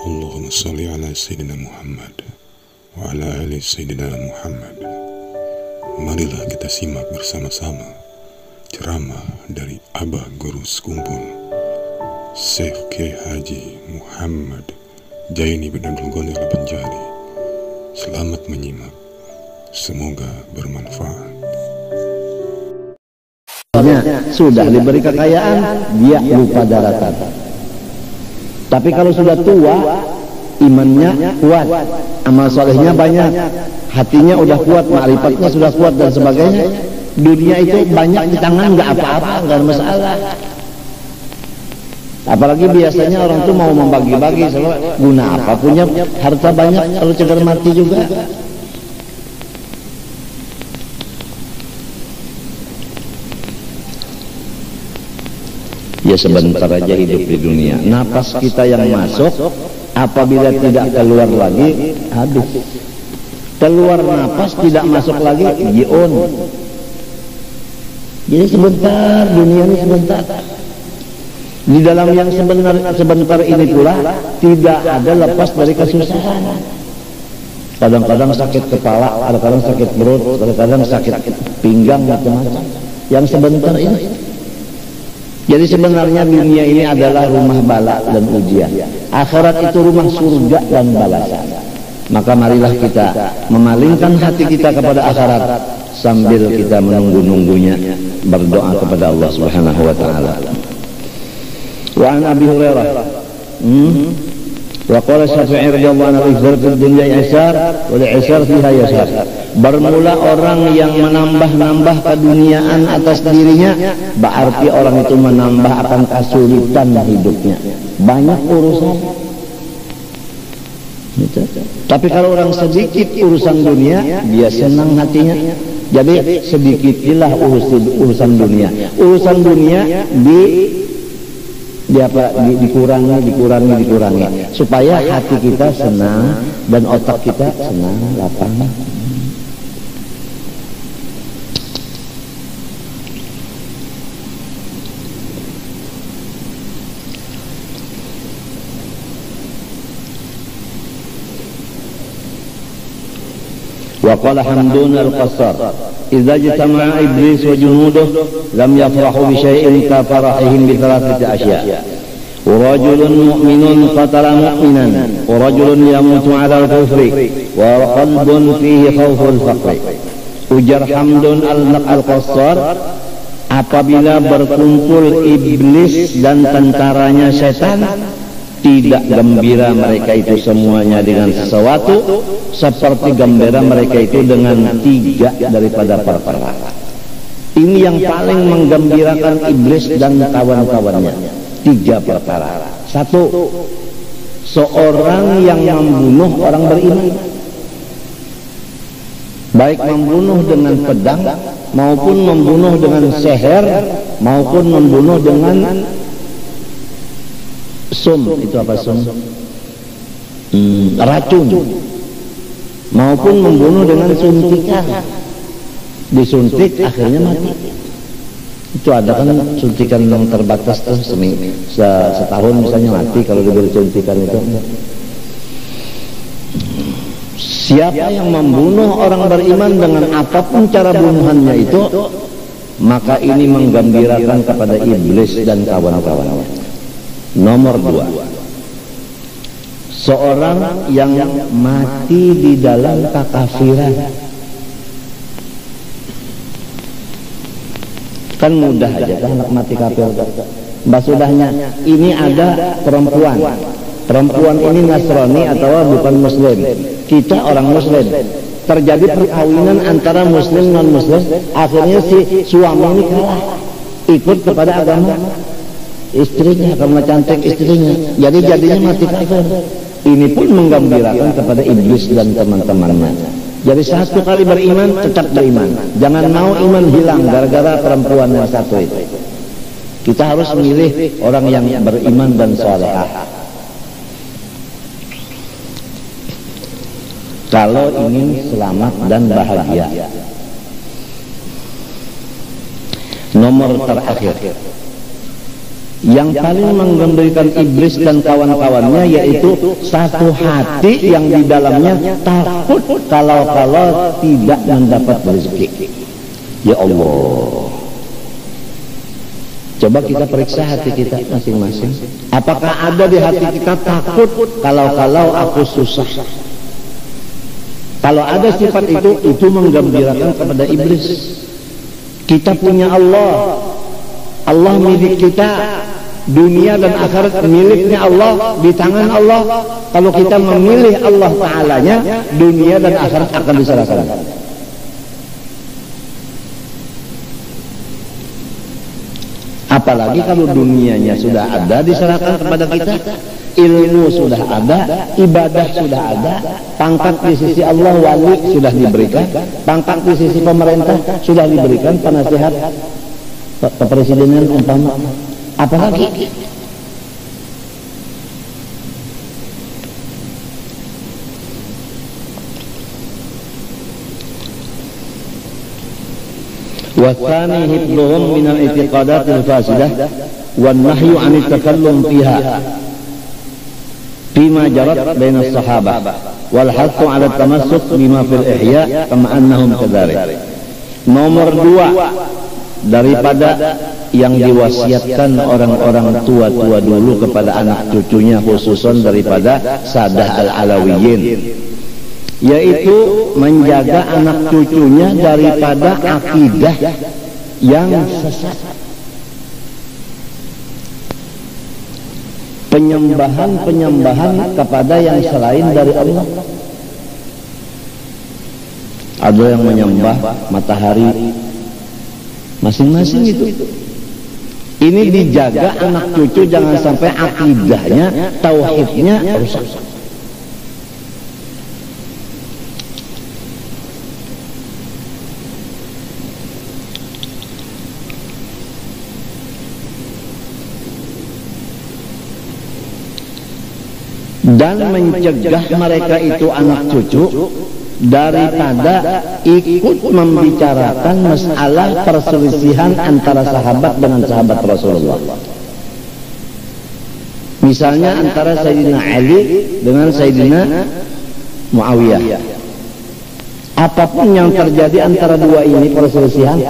Allahumma salli ala Sayyidina Muhammad wa ala ali Sayyidina Muhammad. Marilah kita simak bersama-sama ceramah dari Abah Guru Sekumpul Syekh Kiai Haji Muhammad Jaini bin Abdul Ghani Al-Banjari. Selamat menyimak, semoga bermanfaat. Sudah diberi kekayaan, dia lupa daratan. Tapi kalau sudah tua, imannya kuat, amal solehnya banyak, hatinya udah kuat, ma'rifatnya sudah kuat dan sebagainya, dunia itu banyak di tangan, nggak apa-apa, nggak ada masalah. Apalagi biasanya orang tuh mau membagi-bagi, guna apa punya harta banyak kalau cegar mati juga. Ya sebentar aja hidup di dunia. Napas kita yang masuk, apabila tidak keluar lagi, habis. Keluar napas tidak masuk lagi, jiun. Jadi sebentar, dunia ini sebentar. Di dalam yang sebentar ini pula tidak ada lepas dari kesusahan. Kadang-kadang sakit kepala, kadang-kadang sakit perut, kadang-kadang sakit pinggang, macam-macam. Yang sebentar ini. Jadi sebenarnya dunia ini adalah rumah bala dan ujian. Akhirat itu rumah surga dan balasan. Maka marilah kita memalingkan hati kita kepada akhirat sambil kita menunggu-nunggunya, berdoa kepada Allah Subhanahu wa taala. Wa an Abi Hurairah wa qala Syafi'i radhiyallahu anhu izhar fid dunya yasar wa al-'isar fiha yasar. Bermula orang yang menambah-nambah keduniaan atas dirinya, berarti orang itu menambah akan kesulitan hidupnya, banyak urusan. Tapi kalau orang sedikit urusan dunia, dia senang hatinya. Jadi sedikitilah urusan dunia. Urusan dunia dikurangi supaya hati kita senang dan otak kita senang, lapang. وقال حمدون القصار إذا اجتمع إبليس وجنوده لم يفرحوا بشيء كفرحهم بثلاثة أشياء: ورجل مؤمن قتل مؤمنا، ورجل يموت على الكفر، وقلب فيه خوف الفقر. Ujar Hamdun al-Qassar, apabila berkumpul iblis dan tentaranya setan, tidak gembira mereka itu semuanya dengan sesuatu seperti gembira mereka itu dengan tiga daripada perkara. Ini yang paling menggembirakan iblis dan kawan-kawannya. Tiga perkara. Satu, seorang yang membunuh orang beriman, baik membunuh dengan pedang maupun membunuh dengan seher maupun membunuh dengan sum. Itu apa sum? Racun. Maupun membunuh dengan suntikan, disuntik akhirnya mati. Itu ada kan suntikan yang terbatas tuh, setahun misalnya mati kalau diberi suntikan itu. Siapa yang membunuh orang beriman dengan apapun cara bunuhannya itu, maka ini menggembirakan kepada iblis dan kawan-kawannya. Nomor dua, seorang yang mati di dalam kekafiran. Kan mudah aja kan anak mati kafir. Mbak sudahnya ini ada perempuan ini Nasrani atau bukan Muslim, kita orang Muslim, terjadi perkawinan antara Muslim non Muslim, akhirnya si suami ini kalah ikut kepada agama istrinya karena cantik istrinya, jadi jadinya mati kafir. Ini pun menggembirakan kepada iblis dan teman-temannya. Jadi satu kali beriman tetap beriman, jangan mau iman hilang gara-gara perempuan yang satu itu. Kita harus memilih orang yang beriman dan salehah. Kalau ingin selamat dan bahagia. Nomor terakhir, Yang paling menggembirakan iblis dan kawan-kawannya yaitu satu hati yang di dalamnya takut kalau tidak mendapat rezeki. Ya Allah, coba kita periksa hati kita masing-masing. Apakah ada di hati kita takut kalau aku susah? Kalau ada sifat itu menggembirakan kepada iblis. Kita punya Allah, Allah milik kita, dunia dan akhirat miliknya Allah, di tangan Allah. Kalau kita memilih Allah Ta'alanya, dunia dan akhirat akan diserahkan. Apalagi kalau dunianya sudah ada diserahkan kepada kita, ilmu sudah ada, ibadah sudah ada, pangkat di sisi Allah wali sudah diberikan, pangkat di sisi pemerintah sudah diberikan, penasihat kepresidenan umpama, apalagi والثاني حفظهم من الاعتقادات الفاسدة والنهي عن التكلم فيها فيما جرت بين الصحابة والحث على التمسك بما في الإحياء كما أنهم كذلك. Nomor 2, daripada yang diwasiatkan orang-orang tua-tua dulu kepada anak cucunya, khususan daripada Sadah Al-Alawiyin, yaitu menjaga anak cucunya daripada akidah yang sesat, penyembahan kepada yang selain dari Allah. Ada yang menyembah matahari, masing-masing itu. Ini dijaga anak cucu jangan sampai akidahnya, tauhidnya rusak. Dan mencegah mereka itu anak cucu daripada ikut membicarakan masalah perselisihan antara sahabat dengan sahabat Rasulullah. Misalnya antara Sayyidina Ali dengan Sayyidina Muawiyah. Apapun yang terjadi antara dua ini perselisihan,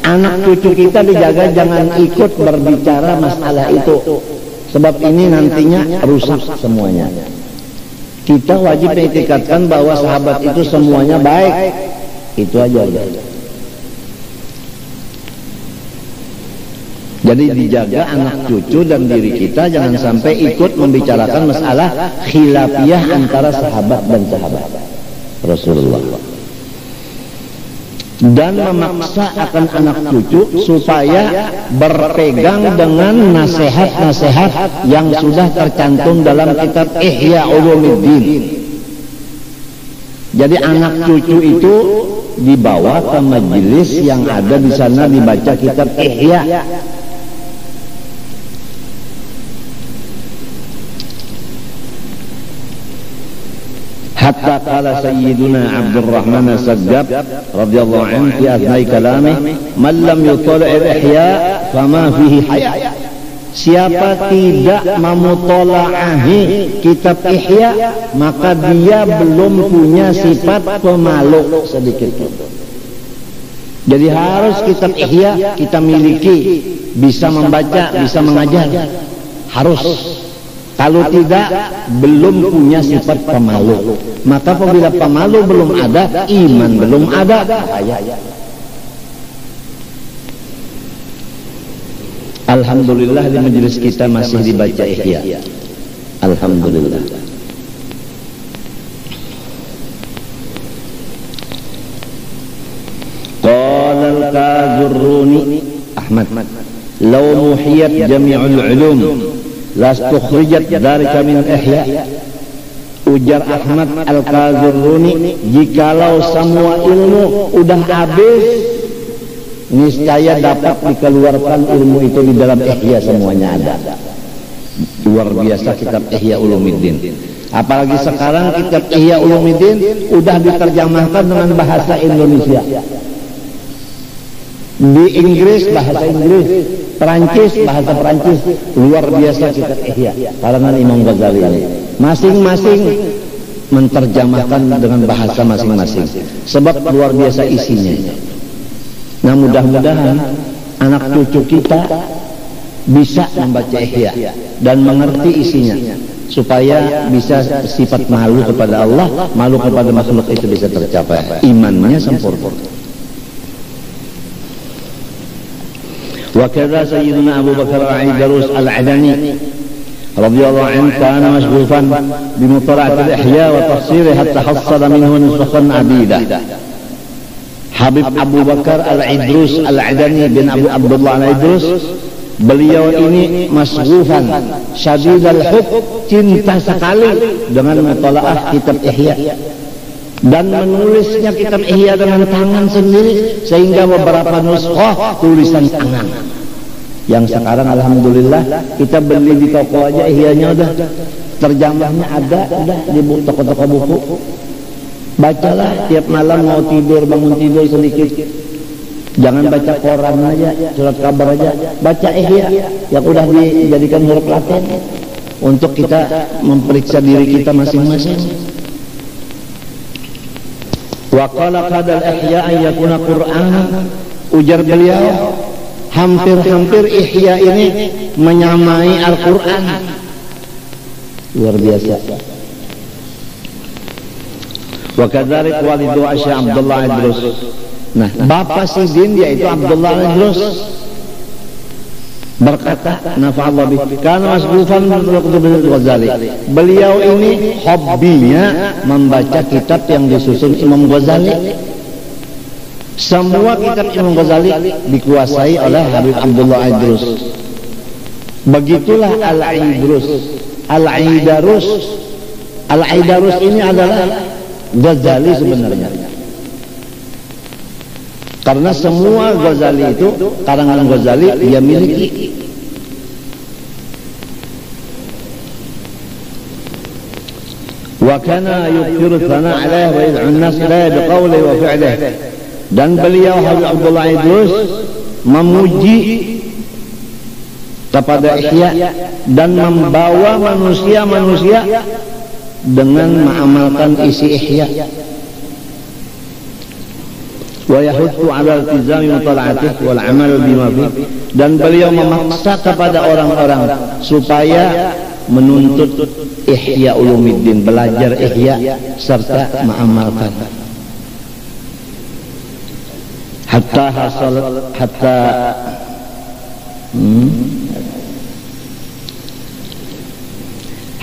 anak cucu kita dijaga jangan ikut berbicara masalah itu. Sebab ini nantinya rusak semuanya. Kita wajib mengitikadkan bahwa sahabat itu semuanya baik. Itu aja. Jadi dijaga anak cucu dan diri kita jangan sampai ikut membicarakan masalah khilafiyah antara sahabat dan sahabat Rasulullah. Dan memaksa akan anak cucu supaya berpegang dengan nasihat-nasihat yang sudah tercantum dalam kitab Ihya Ulumuddin. Jadi anak cucu itu dibawa ke majelis yang ada di sana dibaca kitab Ihya. Hatta qala Sayyiduna Abdurrahman As-Saggab radhiyallahu anhu fi athnai kalamih, "Man lam yutali' al-ihya fama fihi haya." Siapa tidak memutola'ahi kitab Ihya, maka dia belum punya sifat pemalu sedikit pun. Jadi harus kitab Ihya kita miliki, bisa membaca, bisa mengajar, harus. Kalau tidak, belum punya sifat pemalu. Maka apabila pemalu belum ada, iman belum ada, bahaya. Alhamdulillah di majelis kita masih dibaca Ihya. Alhamdulillah. Qala al-Kazurruni Ahmad, "Law muhiyat jami'ul ulum lastukhrijat dzalika min Ihya." Ujar Ahmad Al-Kazurruni, jikalau semua ilmu udah habis, niscaya dapat dikeluarkan ilmu itu di dalam Ihya, semuanya ada. Luar biasa kitab Ihya Ulumuddin. Apalagi sekarang kitab Ihya Ulumuddin udah diterjemahkan dengan bahasa Indonesia. Di Inggris bahasa Inggris, Perancis, bahasa Perancis luar biasa kitab Ihya karangan Imam Ghazali ini. Masing-masing menterjemahkan dengan bahasa masing-masing. Sebab luar biasa isinya. Nah, mudah-mudahan anak cucu kita bisa membaca Ihya dan mengerti isinya, supaya bisa sifat malu kepada Allah, malu kepada makhluk itu bisa tercapai, imannya sempurna. Wa kadza sayyidina Abu Bakar al-Aidarus al-Adani radhiyallahu anhu kana masghufan bi mutala'at al-ihya wa tafsirih hatta hassala minhu nusakhan abidah. Habib Abu Bakar al-Idrus al-Adani bin Abu Abdullah al-Idrus, beliau ini masghufan syadid al-hub, cinta sekali dengan mutalaah kitab Ihya dan menulisnya kitab Ihya dengan tangan sendiri, sehingga beberapa nuskhah tulisan tangan yang sekarang alhamdulillah kita beli di toko aja Ihyanya udah terjemahnya ada udah di toko-toko buku. Bacalah tiap malam mau tidur, bangun tidur sedikit. Jangan baca koran aja, surat kabar aja, baca Ihya yang udah dijadikan huruf Latin untuk kita memeriksa diri kita masing-masing. Wa qala qadal Ihya an yakuna Qur'an, ujar beliau, hampir-hampir Ihya ini menyamai Al-Qur'an. Luar biasa. Wa kadzalik walidu Syekh Abdullah Idrus. Nah, bapak Sidin yaitu Abdullah Idrus berkata, nafa'allah bih, kana masghufan bil Ghazali. Beliau ini hobinya membaca kitab yang disusun Imam Ghazali. Semua kitab Imam Ghazali dikuasai oleh Habib Abdullah Idrus. Begitulah Al-Idrus, Al-Aidarus. Al-Aidarus ini adalah Ghazali sebenarnya. Karena semua Ghazali itu, karangan Ghazali dia miliki. Wa kana yukthiru thana alaihi wa yad'u an-nas ilayhi biqawlihi wa fi'lihi. Dan beliau Habib Abdullah Idrus memuji kepada Ihya dan membawa manusia-manusia dengan mengamalkan isi Ihya. Wa yahuttu 'ala iltizami mutala'atihi wal 'amal bima fihi, dan beliau memaksa kepada orang-orang supaya menuntut Ihya Ulumuddin, belajar Ihya serta mengamalkan.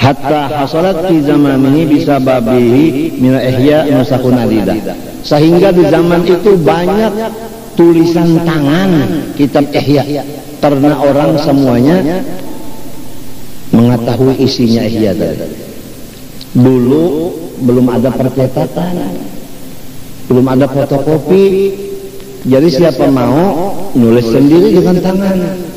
Hatta hasalat fi zamanihi bisababihi min Ihya nusakhun adidah, sehingga di zaman itu banyak tulisan tangan kitab Ihya karena orang semuanya mengetahui isinya Ihya tadi. Dulu belum ada percetakan, belum ada fotokopi, jadi siapa mau nulis sendiri dengan tangan.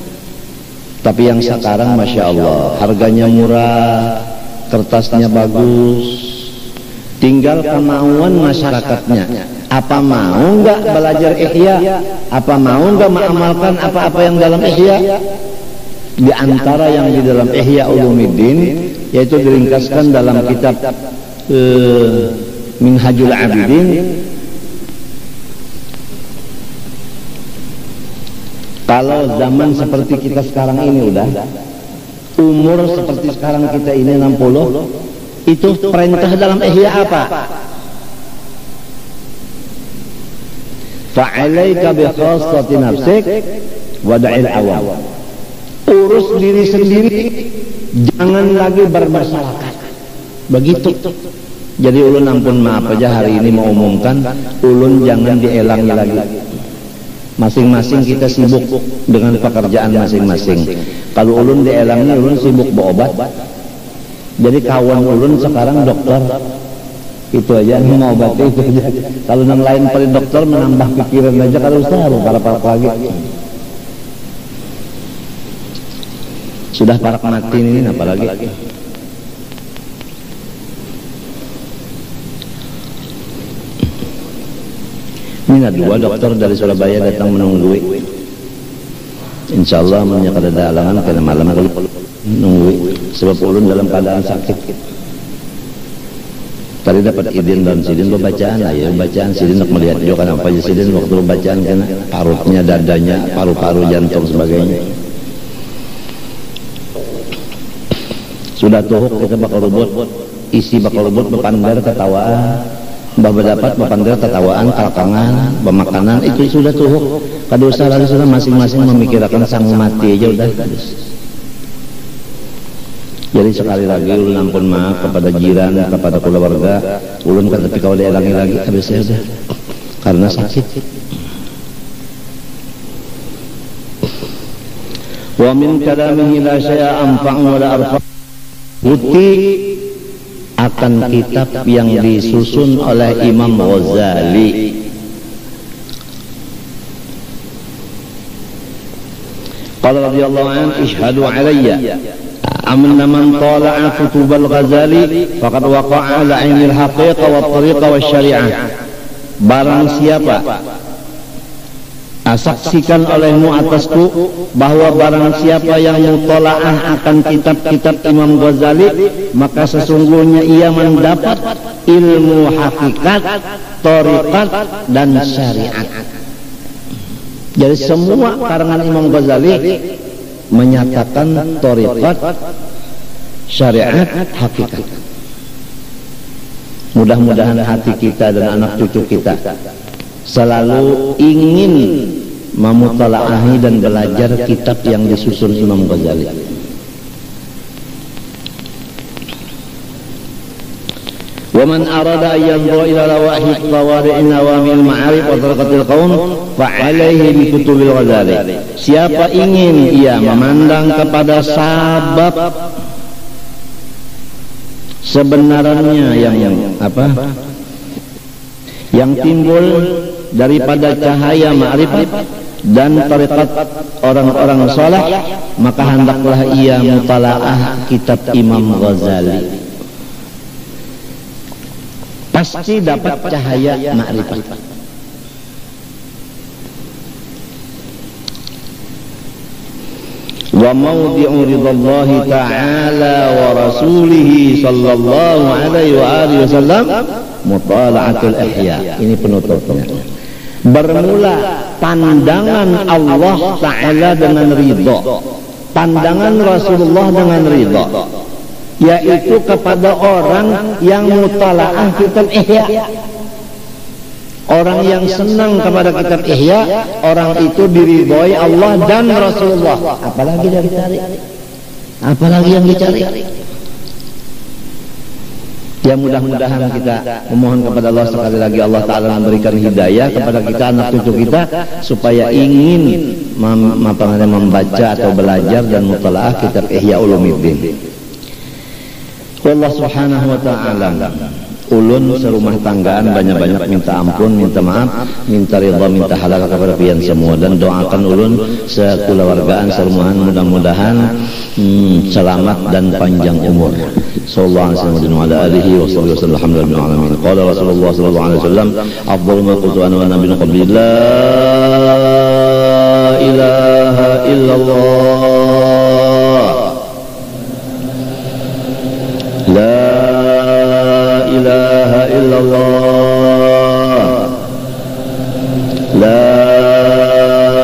Tapi yang sekarang Masya Allah, harganya murah, kertasnya bagus, tinggal kemauan masyarakatnya. Apa mau nggak belajar Ihya? Apa mau nggak mengamalkan apa-apa yang dalam Ihya? Di antara yang di dalam Ihya Ulumuddin, yaitu diringkaskan dalam kitab Minhajul Abidin. Kalau zaman seperti kita sekarang ini udah umur seperti sekarang kita ini 60, itu perintah dalam Ihya apa? Fa'alaika bi khassati nafsik wa da'il awam. Urus diri sendiri, jangan lagi bermasyarakat. Begitu. Jadi ulun ampun maaf aja hari ini mau umumkan, ulun jangan dielangi lagi. Masing-masing kita sibuk dengan pekerjaan masing-masing. Kalau ulun dielangi, ulun sibuk berobat. Jadi kawan ulun sekarang dokter, itu aja mau obati itu aja. Kalau yang lain pada dokter menambah pikiran aja, kalau usaha para lagi. Sudah parak mati ini apalagi. Ini ada dua dokter dari Surabaya datang menunggui. Insyaallah mun kada ada alangan kana malam nunggu sebab ulun dalam keadaan sakit. Tadi dapat izin dan sidin bacaan ya bacaan sidin nak melihat juga kan apa aja sidin waktu bacaan kana parutnya, dadanya, paru-paru, jantung sebagainya. Sudah tuhuk kita bakal rubut, isi bakal rubut bepandar ketawaan. Bah berdapat bepandar ketawaan, kalkangan, pemakanan itu sudah tuhuk. Kadosa lalu sudah masing-masing memikirkan sang mati aja udah. Jadi sekali lagi ulun ampun maaf kepada jiran, kepada keluarga. Ulun kan tapi kalau dielangi lagi habis sudah karena sakit. Wa min kalamihi la syai'a anfa'u wa la arfa'. Bukti akan kitab yang disusun oleh Imam Ghazali. Qala radhiyallahu anhu ishhadu alayya amna man tala'a kutub al-Ghazali faqad waqa'a ala 'ainil haqiqa wat tariqa wasyari'ah. Barang siapa saksikan olehmu atasku bahwa barang siapa yang mutola'ah akan kitab-kitab Imam Ghazali, maka sesungguhnya ia mendapat ilmu hakikat, tariqat dan syariat. Jadi semua karangan Imam Ghazali menyatakan tariqat, syariat, hakikat. Mudah-mudahan hati kita dan anak cucu kita selalu ingin memutolaahi dan belajar kitab yang disusun Imam Ghazali. Wa man arada an yanzura ila lawahid tawari'in awamil ma'arif wa tariqatil qaum fa alaihi bi kutubil Ghazali. Siapa ingin ia memandang kepada sabab sebenarnya yang timbul daripada cahaya ma'rifat dan tariqat orang-orang saleh, maka hendaklah ia mutalaah kitab Imam Ghazali. Pasti dapat cahaya ma'rifat. Wa mawdi'u ridallahi ta'ala wa rasulihi sallallahu alaihi wa alihi wasallam mutala'atul ihya. Ini penutupnya. Bermula pandangan Allah Ta'ala dengan ridha, pandangan Rasulullah dengan ridha, yaitu kepada orang yang mutala'ah kitab ihya. Orang yang senang kepada kitab ihya, orang itu diridhoi Allah dan Rasulullah. Apalagi yang dicari? Apalagi yang dicari? Ya mudah-mudahan kita memohon kepada Allah sekali lagi, Allah Ta'ala memberikan hidayah kepada kita, anak cucu kita, supaya ingin membaca atau belajar dan mutalaah kitab Ihya Ulumuddin. Allah Subhanahu wa Ta'ala, ulun serumah tanggaan banyak-banyak minta ampun, minta maaf, minta ridha, minta halal kepada pian semua, dan doakan ulun sekeluargaan serumahan mudah-mudahan selamat dan panjang umur. Sallallahu alaihi wa ala alihi wa sahbihi wasallam. Alhamdulillah alamin. Qala Rasulullah sallallahu alaihi wasallam, afdalu ma qultu ana wa nabiyyu qabli la ilaha illallah. La ilaha illallah. La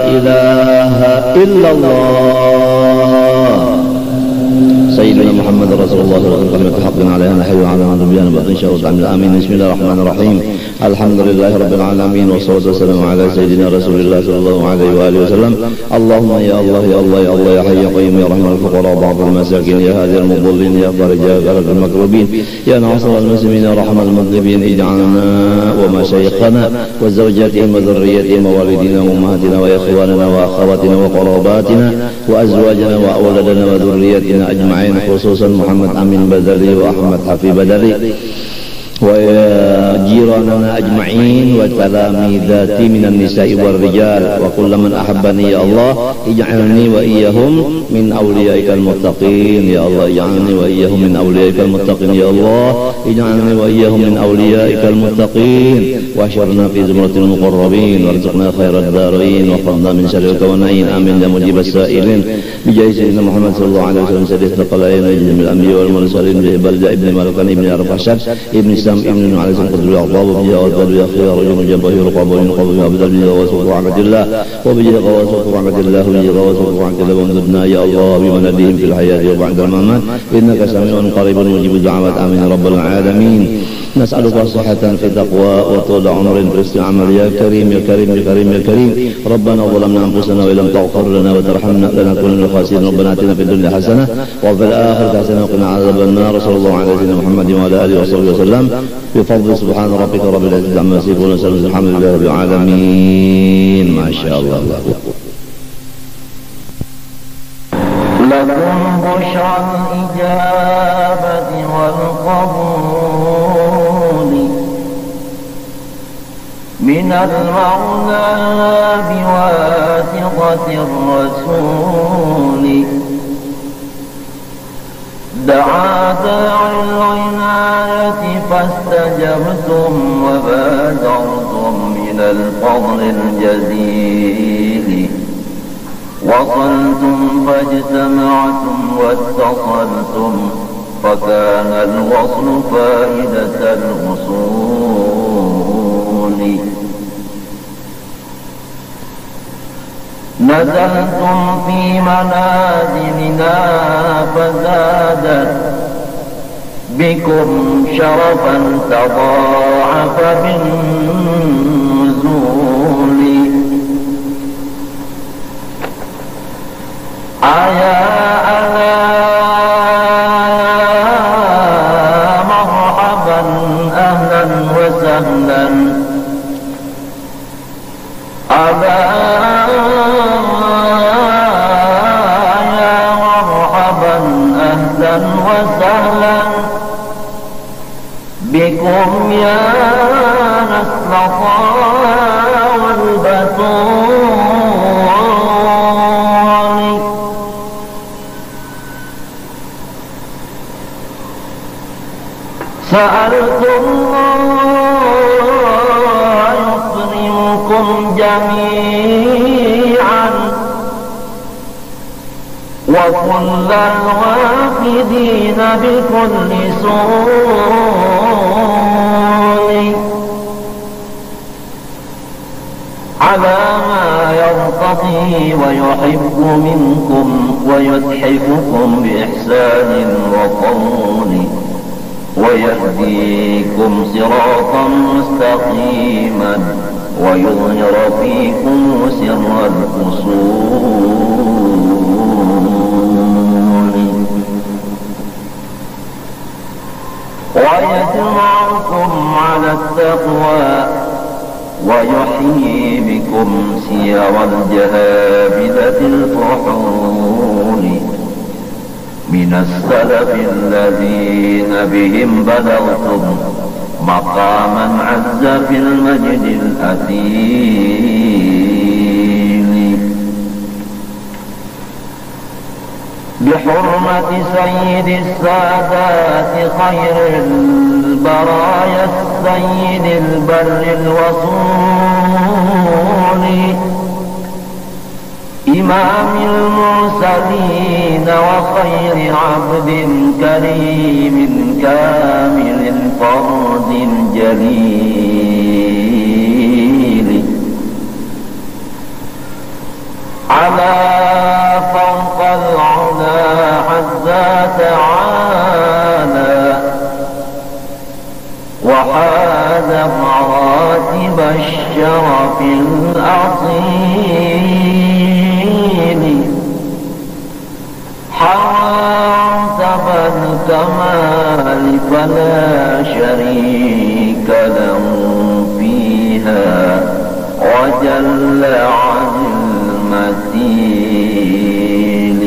ilaha illallah. Sayyidina Muhammad Rasulullah sallallahu alaihi wasallam haqqan alaihi nahyu ala nabiyina wa insyaa'allah amin amin. Bismillahirrahmanirrahim. Alhamdulillahirabbil alamin wassalatu wassalamu ala sayyidina Rasulillah sallallahu alaihi wa alihi wasallam. Allahumma ya Allah ya Allah ya Allah ya hayy ya qayyum ya rahmanul fuqara ba'dal masakin ya hadhil mudallin ya farija al makrubin ya nasir al muslimin ya rahmal mudallin ij'alna wa mashayikhana wa zawjatihim wa dhurriyyatihim wa walidina wa ummahatina wa ikhwanina wa akhawatina wa qarabatina wa azwajina wa awladana wa dhurriyyatina ajma'in, khususan Muhammad Amin Badali wa Ahmad Hafi Badali ويا جيراننا أجمعين وتلاميذاتي من النساء والرجال وكل من أحبني يا الله اجعلني وإياهم من أوليائك المتقين يا الله اجعلني وإياهم من أوليائك المتقين يا الله اجعلني وإياهم من أوليائك المتقين واحشرنا في زمرة المقربين وارزقنا خير الدارين وفضنا من شر الكونين آمين يا مجيب السائلين بجاه سيدنا محمد صلى الله عليه وسلم سيد الثقلين وجميع الأنبياء والمرسلين بلجأ ابن مالكان ابن أرفاشد ابن سام ابن عليه القدر والأعضاء وبجاه والبر يا خيار رجل جنبه رقابين قوي عبد الله وسوق رحمة الله وبجاه غواسوق رحمة الله وبجاه غواسوق رحمة الله وانظرنا يا الله بمنادهم في الحياة وبعد الممات إنك سميع قريب مجيب الدعوات آمين يا رب العالمين نسألك صحة في تقوى وطول عمر في استعمال يا كريم يا كريم يا كريم يا كريم ربنا ظلمنا أنفسنا وإن لم تغفر لنا وترحمنا لنكون من الخاسرين ربنا آتنا في الدنيا حسنة وفي الآخرة حسنة وقنا عذاب النار صلى الله على سيدنا محمد وعلى آله وصحبه وسلم بفضل سبحان ربك رب العزة عما يصفون وسلام الحمد لله رب العالمين ما شاء الله لكم بشرى الإجابة والقبول من المولى بواسطة الرسول دعا داعي العناية فاستجبتم وبادرتم من الفضل الجزيل وصلتم فاجتمعتم واتصلتم فكان الوصل فائدة الوصول نزلتم في منازلنا فزادت بكم شرفا تضاعف بالنزول أيا مرحبا أهلا وسهلا يا مرحبا أهلا وسهلا بكم يا نسل طه والبتول سألتم الله يكرمكم جميعا وكل الوافدين بكل سوء على ما يرتضي ويحب منكم ويتحفكم بإحسان وقول ويهديكم صراطا مستقيما ويظهر فيكم سر الأصول ويجمعكم على التقوى ويحيي بكم سير الجهابذة الفحول من السلف الذين بهم بلغتم مقاما عز في المجد الأثيل بحرمة سيد السادات خير البرايا السيد البر الوصول إمام المرسلين وخير عبد كريم كامل فرد جليل على فوق العلا عزا تعالى وحاز مراتب الشرف الأصيل حرتب الكمال فلا شريك له فيها وجل عن المثيل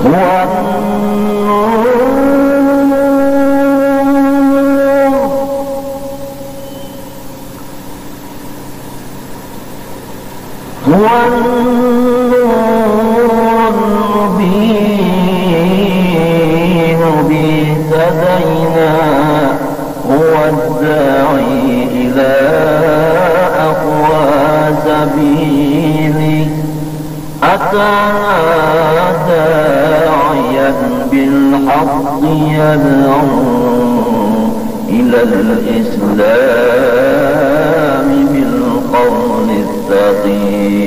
هو حتى داعيا بالحق يدعو إلى الإسلام بالقول الثقيل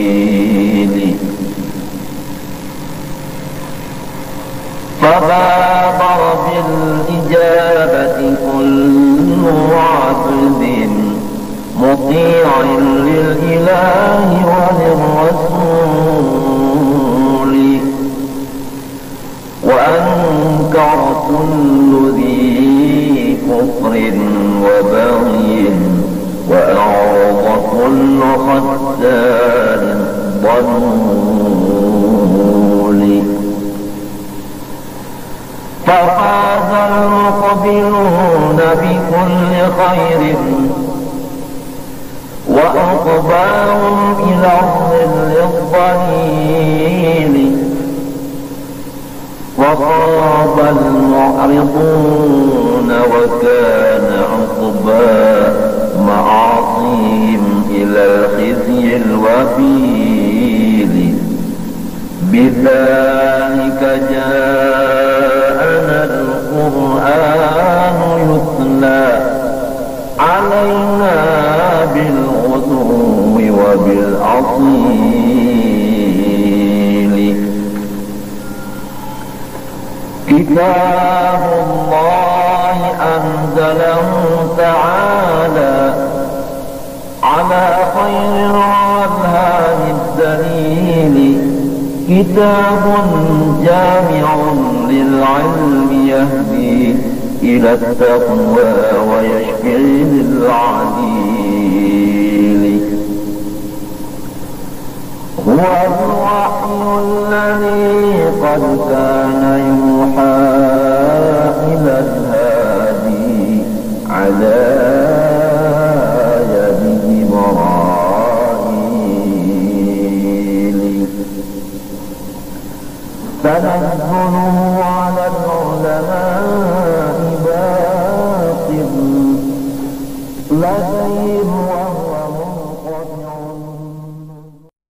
فبادر بالإجابة كل عبد مطيع للإله وللرسول وأنكر كل ذي كفر وبغي وأعرض كل ختان ضلول ففاز المقبلون بكل خير وأقباهم إلى الظل الظليل وخاب المعرضون وكان عقبى معاصيهم إلى الخزي الوبيل بذلك جاءنا القرآن يتلى علينا بالغدو وبالأصيل كتاب الله أنزله تعالى على خير الأذهان الدليل كتاب جامع للعلم يهدي إلى التقوى ويشفي للعليل هو الوحي الذي قد كان يوحى إلى الهادي على يد جبرائيل تنزله على العلماء باطل لديه